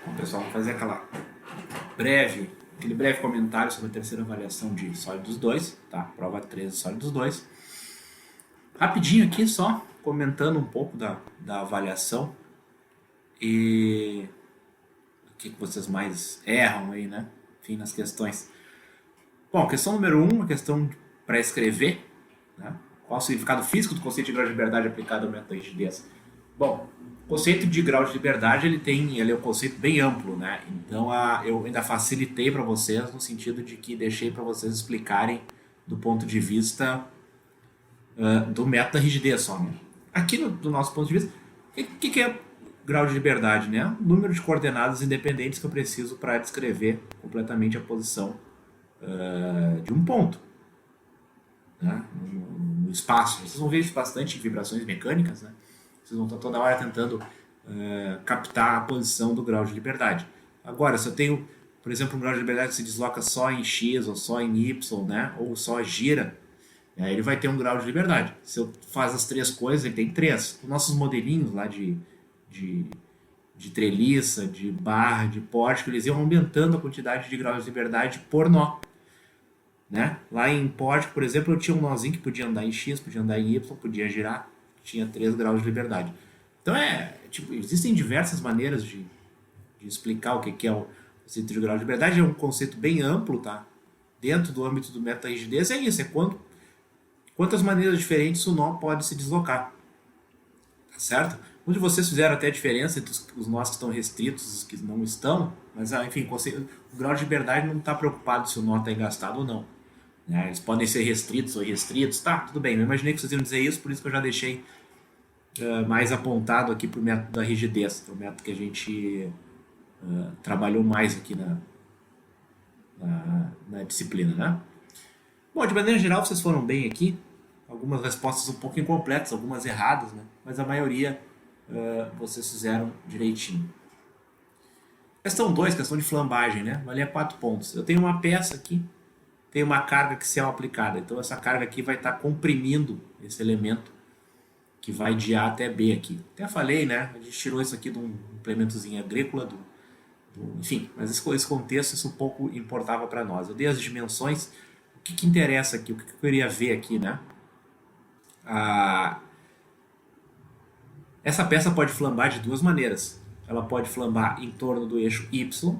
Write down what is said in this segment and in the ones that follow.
Bom, pessoal, vou fazer aquele breve comentário sobre a terceira avaliação de sólidos 2, tá? Prova 13, sólidos 2. Rapidinho aqui, só comentando um pouco da avaliação e o que vocês mais erram aí, né? Enfim, nas questões. Bom, questão número 1, a questão para escrever, né? Qual o significado físico do conceito de grau de liberdade aplicado ao método da rigidez? Bom, o conceito de grau de liberdade ele é um conceito bem amplo, né? Então eu ainda facilitei para vocês no sentido de que deixei para vocês explicarem do ponto de vista do método da rigidez só, né? Aqui do nosso ponto de vista, o que é grau de liberdade, né? O número de coordenadas independentes que eu preciso para descrever completamente a posição de um ponto, né? No espaço. Vocês vão ver isso bastante em vibrações mecânicas, né? Vocês vão estar toda hora tentando captar a posição do grau de liberdade. Agora, se eu tenho, por exemplo, um grau de liberdade que se desloca só em X ou só em Y, né? Ou só gira, ele vai ter um grau de liberdade. Se eu faço as três coisas, ele tem três. Os nossos modelinhos lá de treliça, de barra, de pórtico, eles iam aumentando a quantidade de graus de liberdade por nó. Né? Lá em pórtico, por exemplo, eu tinha um nozinho que podia andar em X, podia andar em Y, podia girar, tinha 3 graus de liberdade. Então existem diversas maneiras de explicar o que é o conceito de grau de liberdade. É um conceito bem amplo, tá? Dentro do âmbito do método da rigidez é isso, quantas maneiras diferentes o nó pode se deslocar. Tá certo? Muitos de vocês fizeram até a diferença entre os nós que estão restritos e os que não estão, mas enfim, o grau de liberdade não está preocupado se o nó está engastado ou não. Eles podem ser restritos ou irrestritos, tá, tudo bem. Eu imaginei que vocês iam dizer isso, por isso que eu já deixei mais apontado aqui para o método da rigidez, que é o método que a gente trabalhou mais aqui na disciplina, né? Bom, de maneira geral, vocês foram bem aqui. Algumas respostas um pouco incompletas, algumas erradas, né? Mas a maioria vocês fizeram direitinho. Questão 2, questão de flambagem, né? Valia 4 pontos. Eu tenho uma peça aqui, tem uma carga axial aplicada. Então essa carga aqui vai estar comprimindo esse elemento que vai de A até B aqui. Até falei, né? A gente tirou isso aqui de um implementozinho agrícola, enfim, mas esse contexto, isso um pouco importava para nós. Eu dei as dimensões. O que interessa aqui? O que eu queria ver aqui, né? Essa peça pode flambar de duas maneiras. Ela pode flambar em torno do eixo Y,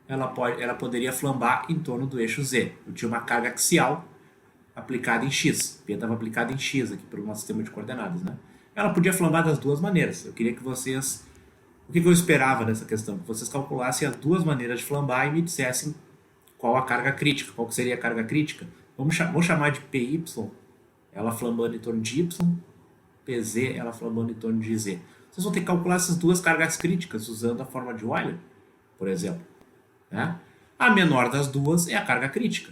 ela poderia flambar em torno do eixo Z. Eu tinha uma carga axial aplicada em X. P estava aplicada em X aqui para o nosso sistema de coordenadas, né? Ela podia flambar das duas maneiras. Eu queria que vocês... O que eu esperava dessa questão? Que vocês calculassem as duas maneiras de flambar e me dissessem qual a carga crítica, qual seria a carga crítica. Vamos chamar de PY, ela flambando em torno de Y, PZ, ela flambando em torno de Z. Vocês vão ter que calcular essas duas cargas críticas usando a forma de Euler, por exemplo. Né? A menor das duas é a carga crítica.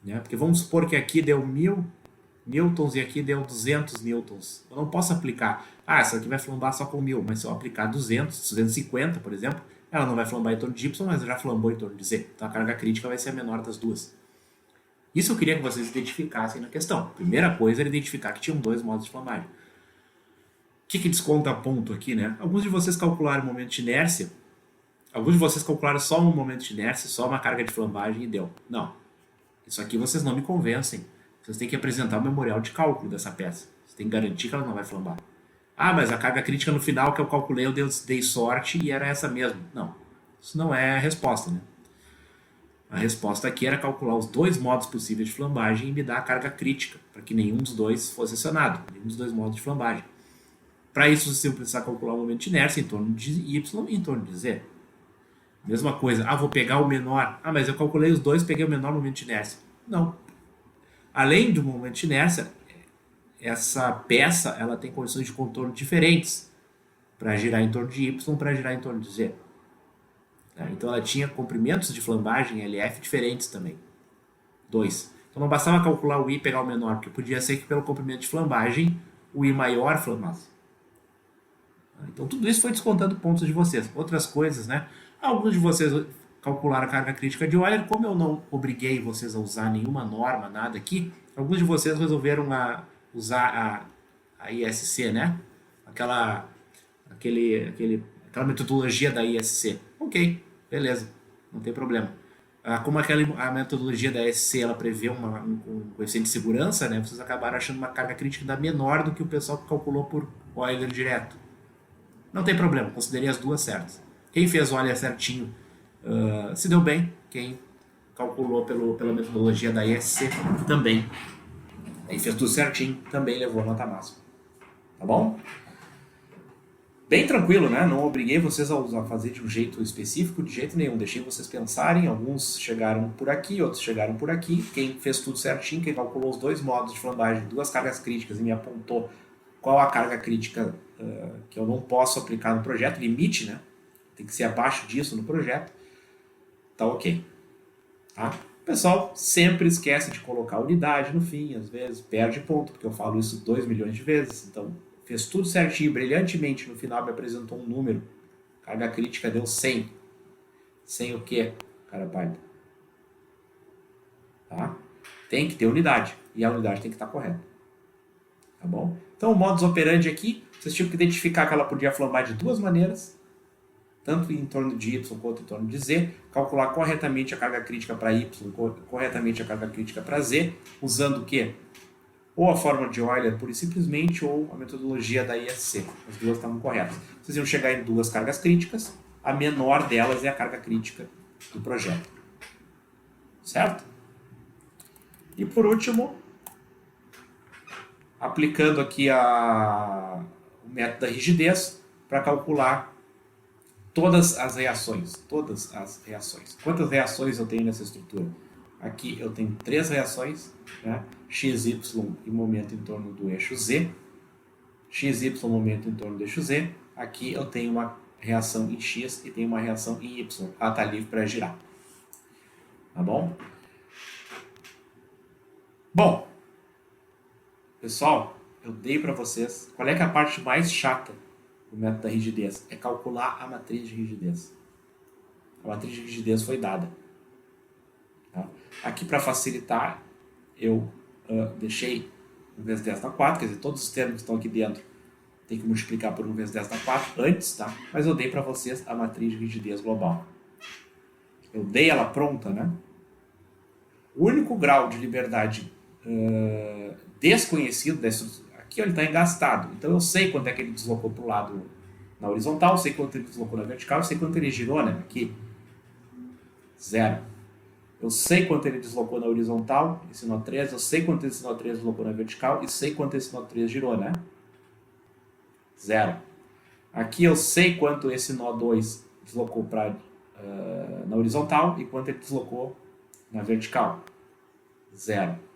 Né? Porque vamos supor que aqui deu 1000 newtons e aqui deu 200 newtons. Eu não posso aplicar, essa aqui vai flambar só com 1000, mas se eu aplicar 200, 250, por exemplo, ela não vai flambar em torno de Y, mas já flambou em torno de Z. Então a carga crítica vai ser a menor das duas. Isso eu queria que vocês identificassem na questão. A primeira coisa era identificar que tinham dois modos de flambagem. O que desconta ponto aqui, né? Alguns de vocês calcularam o momento de inércia, alguns de vocês calcularam só um momento de inércia, só uma carga de flambagem e deu. Não. Isso aqui vocês não me convencem. Vocês têm que apresentar o memorial de cálculo dessa peça. Vocês têm que garantir que ela não vai flambar. Mas a carga crítica no final que eu calculei, eu dei sorte e era essa mesmo. Não. Isso não é a resposta, né? A resposta aqui era calcular os dois modos possíveis de flambagem e me dar a carga crítica, para que nenhum dos dois fosse acionado, nenhum dos dois modos de flambagem. Para isso, você vai precisar calcular o momento de inércia em torno de Y e em torno de Z. Mesma coisa, vou pegar o menor. Mas eu calculei os dois, peguei o menor momento de inércia. Não. Além do momento de inércia, essa peça ela tem condições de contorno diferentes para girar em torno de Y, para girar em torno de Z. Então ela tinha comprimentos de flambagem LF diferentes também. 2. Então não bastava calcular o I e pegar o menor, porque podia ser que pelo comprimento de flambagem o I maior flambasse. Então tudo isso foi descontando pontos de vocês. Outras coisas, né? Alguns de vocês calcularam a carga crítica de Euler. Como eu não obriguei vocês a usar nenhuma norma, nada aqui, alguns de vocês resolveram usar a ISC, né? Aquela metodologia da ISC. Ok, beleza, não tem problema. Como a metodologia da SC ela prevê um coeficiente de segurança, né, vocês acabaram achando uma carga crítica ainda menor do que o pessoal que calculou por Euler direto. Não tem problema, considerei as duas certas. Quem fez o Euler certinho se deu bem, quem calculou pela metodologia da ESC também. Aí fez tudo certinho, também levou a nota máxima. Tá bom? Bem tranquilo, né? Não obriguei vocês a fazer de um jeito específico, de jeito nenhum. Deixei vocês pensarem. Alguns chegaram por aqui, outros chegaram por aqui. Quem fez tudo certinho, quem calculou os dois modos de flambagem, duas cargas críticas e me apontou qual a carga crítica que eu não posso aplicar no projeto, limite, né? Tem que ser abaixo disso no projeto. Tá ok. Tá? O pessoal sempre esquece de colocar unidade no fim, às vezes perde ponto, porque eu falo isso 2 milhões de vezes. Então, fez tudo certinho, brilhantemente, no final me apresentou um número. Carga crítica deu 100. 100 o quê? Cara pálido. Tá? Tem que ter unidade, e a unidade tem que estar correta. Tá bom? Então, o modus operandi aqui, vocês tinham que identificar que ela podia flambar de duas maneiras, tanto em torno de Y quanto em torno de Z, calcular corretamente a carga crítica para Y, corretamente a carga crítica para Z, usando o quê? Ou a fórmula de Euler, pura e simplesmente, ou a metodologia da ISC. As duas estavam corretas. Vocês iam chegar em duas cargas críticas, a menor delas é a carga crítica do projeto. Certo? E por último, aplicando aqui o método da rigidez para calcular todas as reações. Quantas reações eu tenho nessa estrutura? Aqui eu tenho 3 reações, né? X, Y e momento em torno do eixo Z. X, Y, momento em torno do eixo Z. Aqui eu tenho uma reação em X e tenho uma reação em Y. Ela está livre para girar. Tá bom? Bom, pessoal, eu dei para vocês. Qual é que é a parte mais chata do método da rigidez? É calcular a matriz de rigidez. A matriz de rigidez foi dada. Tá? Aqui, para facilitar, eu deixei 1 vezes 10 na 4, quer dizer, todos os termos que estão aqui dentro tem que multiplicar por 1 vezes 10 na 4 antes, tá? Mas eu dei para vocês a matriz de rigidez global. Eu dei ela pronta, né? O único grau de liberdade desconhecido dessa estrutura, aqui ele está engastado, então eu sei quanto é que ele deslocou para o lado na horizontal, sei quanto ele deslocou na vertical, sei quanto ele girou, né? Aqui, 0. Eu sei quanto ele deslocou na horizontal, esse nó 3, eu sei quanto esse nó 3 deslocou na vertical e sei quanto esse nó 3 girou, né? 0. Aqui eu sei quanto esse nó 2 deslocou na horizontal e quanto ele deslocou na vertical. 0.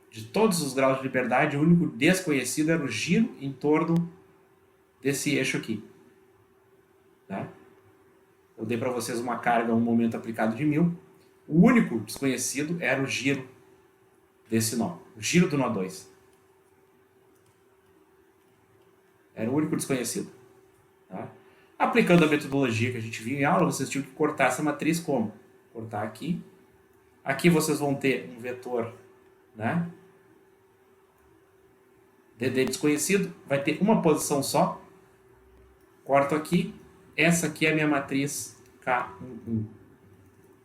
De todos os graus de liberdade, o único desconhecido era o giro em torno desse eixo aqui. Né? Eu dei para vocês uma carga, um momento aplicado de 1000. O único desconhecido era o giro desse nó, o giro do nó 2. Era o único desconhecido. Tá? Aplicando a metodologia que a gente viu em aula, vocês tinham que cortar essa matriz como? Cortar aqui. Aqui vocês vão ter um vetor, né? DD desconhecido, vai ter uma posição só. Corto aqui. Essa aqui é a minha matriz K11.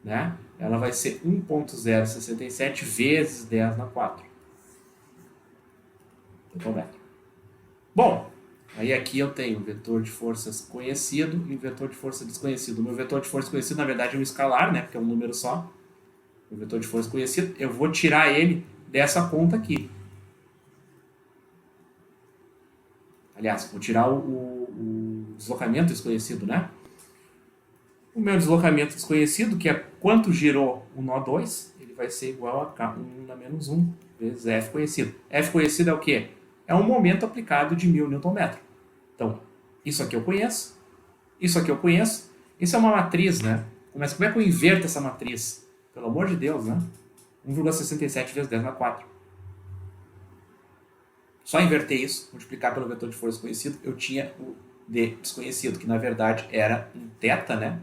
Né? Ela vai ser 1.067 vezes 10 na 4. Bom, aí aqui eu tenho o vetor de forças conhecido e o vetor de força desconhecido. O meu vetor de força conhecido, na verdade, é um escalar, né? Porque é um número só. O vetor de força conhecido, eu vou tirar ele dessa conta aqui. Aliás, vou tirar o deslocamento desconhecido, né? O meu deslocamento desconhecido, que é quanto girou o nó 2, ele vai ser igual a K1 na menos 1 vezes F conhecido. F conhecido é o quê? É um momento aplicado de 1000 Nm. Então, isso aqui eu conheço, isso aqui eu conheço, isso é uma matriz, né? Mas como é que eu inverto essa matriz? Pelo amor de Deus, né? 1,67 vezes 10 na 4. Só inverter isso, multiplicar pelo vetor de força conhecido, eu tinha o D desconhecido, que na verdade era um θ, né?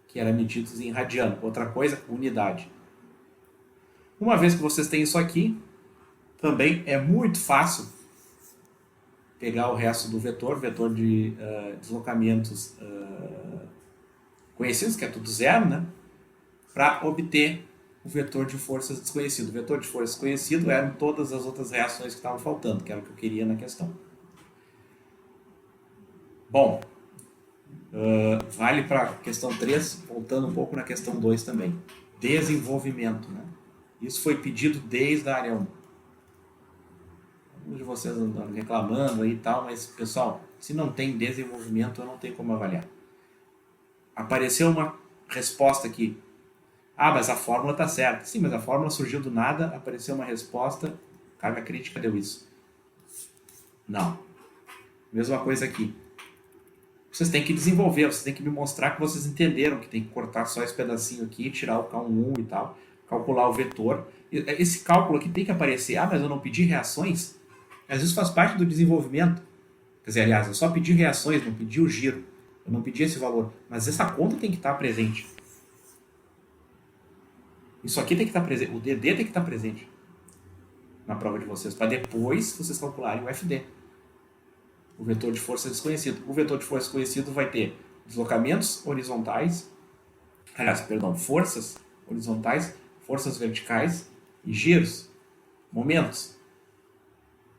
Que era medido em radiano. Outra coisa, unidade. Uma vez que vocês têm isso aqui, também é muito fácil pegar o resto do vetor de deslocamentos conhecidos, que é tudo zero, né? Para obter o vetor de forças desconhecido. O vetor de forças desconhecido eram todas as outras reações que estavam faltando, que era o que eu queria na questão. Bom, vale para a questão 3, voltando um pouco na questão 2 também. Desenvolvimento, né? Isso foi pedido desde a área 1. Alguns de vocês andam reclamando aí e tal, mas, pessoal, se não tem desenvolvimento, eu não tenho como avaliar. Apareceu uma resposta aqui. Ah, mas a fórmula está certa. Sim, mas a fórmula surgiu do nada, apareceu uma resposta, carga crítica deu isso. Não. Mesma coisa aqui. Vocês têm que desenvolver, vocês têm que me mostrar que vocês entenderam que tem que cortar só esse pedacinho aqui, tirar o K11 e tal, calcular o vetor. Esse cálculo aqui tem que aparecer. Ah, mas eu não pedi reações? Às vezes faz parte do desenvolvimento. Quer dizer, aliás, eu só pedi reações, não pedi o giro. Eu não pedi esse valor. Mas essa conta tem que estar presente. Isso aqui tem que estar presente. O DD tem que estar presente na prova de vocês, para depois vocês calcularem o FD. O vetor de força desconhecido. O vetor de força desconhecido vai ter deslocamentos horizontais, forças horizontais, forças verticais e giros, momentos.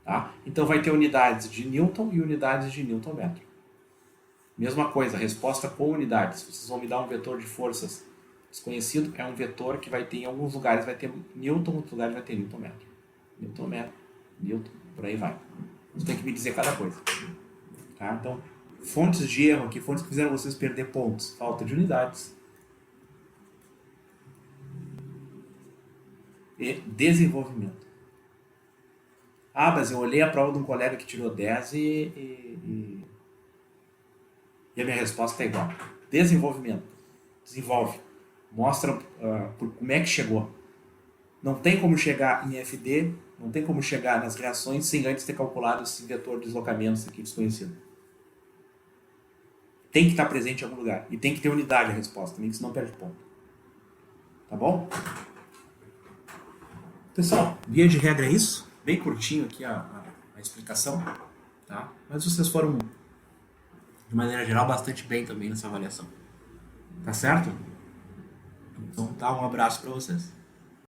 Tá? Então vai ter unidades de Newton e unidades de Newton-metro. Mesma coisa, resposta com unidades. Vocês vão me dar um vetor de forças desconhecido, é um vetor que vai ter, em alguns lugares vai ter Newton, em outros lugares vai ter Newton-metro. Newton-metro, Newton, por aí vai. Você tem que me dizer cada coisa. Tá? Então, fontes de erro aqui, fontes que fizeram vocês perder pontos. Falta de unidades. E desenvolvimento. Ah, mas eu olhei a prova de um colega que tirou 10 e a minha resposta é igual. Desenvolvimento. Desenvolve. Mostra como é que chegou. Não tem como chegar em FD, não tem como chegar nas reações sem antes ter calculado esse vetor de deslocamentos aqui desconhecido. Tem que estar presente em algum lugar. E tem que ter unidade a resposta também, que senão perde ponto. Tá bom? Pessoal, via de regra é isso. Bem curtinho aqui a explicação. Tá? Mas vocês foram, de maneira geral, bastante bem também nessa avaliação. Tá certo? Então, tá, um abraço para vocês.